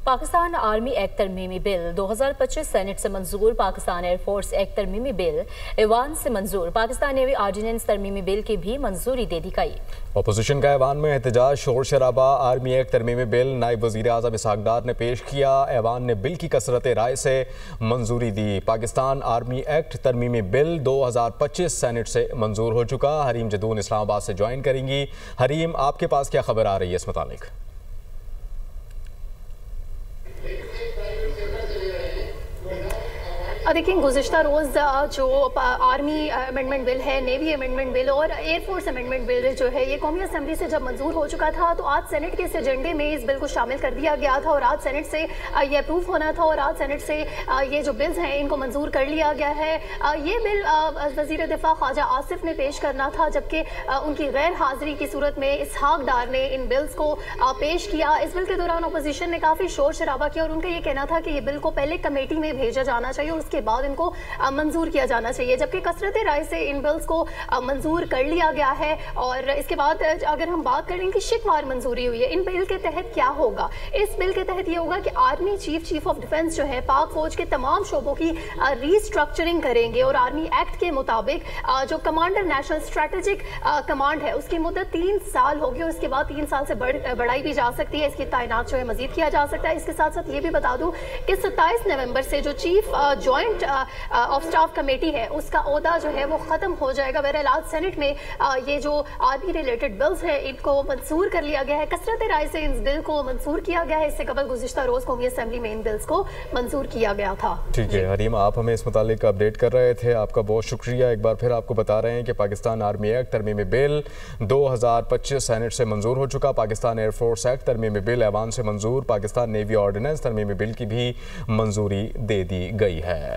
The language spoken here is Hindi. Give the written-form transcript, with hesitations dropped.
पाकिस्तान आर्मी एक्ट तरमीमी बिल 2025 सेनेट से मंजूर। पाकिस्तान एयरफोर्स एक्ट तरमीमी बिल ऐवान से मंजूर। पाकिस्तान नेवी ऑर्डिनेंस तरमीमी बिल की भी मंजूरी दे दी गई। अपोजिशन का ऐवान में एहतजाज, शोर शराबा। आर्मी एक्ट तरमीमी बिल नायब वज़ीर आज़म इसहाक डार ने पेश किया। ऐवान ने बिल की कसरत राय से मंजूरी दी। पाकिस्तान आर्मी एक्ट तरमीमी बिल 2025 सेनेट से मंजूर हो चुका। हरीम जदून इस्लामाबाद से ज्वाइन करेंगी। हरीम, आपके पास क्या खबर आ रही है इस मुतालिक? देखिए, गुज़िश्ता रोज़ जो आर्मी अमेंडमेंट बिल है, नेवी अमेंडमेंट बिल और एयरफोर्स अमेंडमेंट बिल जो है, ये कौमी असम्बली से जब मंजूर हो चुका था तो आज सेनेट के इस एजेंडे में इस बिल को शामिल कर दिया गया था और आज सेनेट से ये अप्रूव होना था और आज सेनेट से ये जो बिल्स हैं इनको मंजूर कर लिया गया है। ये बिल वज़ीर दिफा ख्वाजा आसिफ ने पेश करना था, जबकि उनकी गैर हाजिरी की सूरत में इसहाक डार ने इन बिल्स को पेश किया। इस बिल के दौरान अपोजिशन ने काफ़ी शोर शराबा किया और उनका ये कहना था कि ये बिल को पहले कमेटी में भेजा जाना चाहिए और उसके बाद इनको मंजूर किया जाना चाहिए, जबकि कसरत राय से इन बिल्स को मंजूर कर लिया गया है। और इसके बाद अगर हम बात करें कि शिकवार मंजूरी हुई है, इन बिल के तहत क्या होगा? इस बिल के तहत ये होगा कि आर्मी चीफ ऑफ डिफेंस जो है पाक फौज के तमाम शोबों की रीस्ट्रक्चरिंग करेंगे और आर्मी एक्ट के मुताबिक जो कमांडर नेशनल स्ट्रेटेजिक कमांड है उसकी मुद्दत 3 साल होगी और उसके बाद 3 साल से बढ़ाई भी जा सकती है। इसकी तैनात जो है मजीद किया जा सकता है। इसके साथ साथ ये भी बता दूं कि 27 नवंबर से जो chief joint of staff committee है उसका ओहदा जो है वो खत्म हो जाएगा। बहरहाल आज सेनेट में ये जो आर्मी रिलेटेड बिल्स है इनको मंजूर कर लिया गया है। कसरत राय से इस बिल को मंजूर किया गया है। इससे कबल गुज़िश्ता रोज कौमी असेंबली में इन बिल्स को मंजूर किया गया था। ठीक है हरीम, आप हमें इस मुतालिक अपडेट कर रहे थे, आपका बहुत शुक्रिया। एक बार फिर आपको बता रहे हैं कि पाकिस्तान आर्मी एक्ट तरमीमी बिल 2025 सेनेट से मंजूर हो चुका। पाकिस्तान एयरफोर्स एक्ट तरमीमी बिल ऐवान से मंजूर। पाकिस्तान नेवी ऑर्डिनेंस तरमीमी बिल की भी मंजूरी दे दी गई है।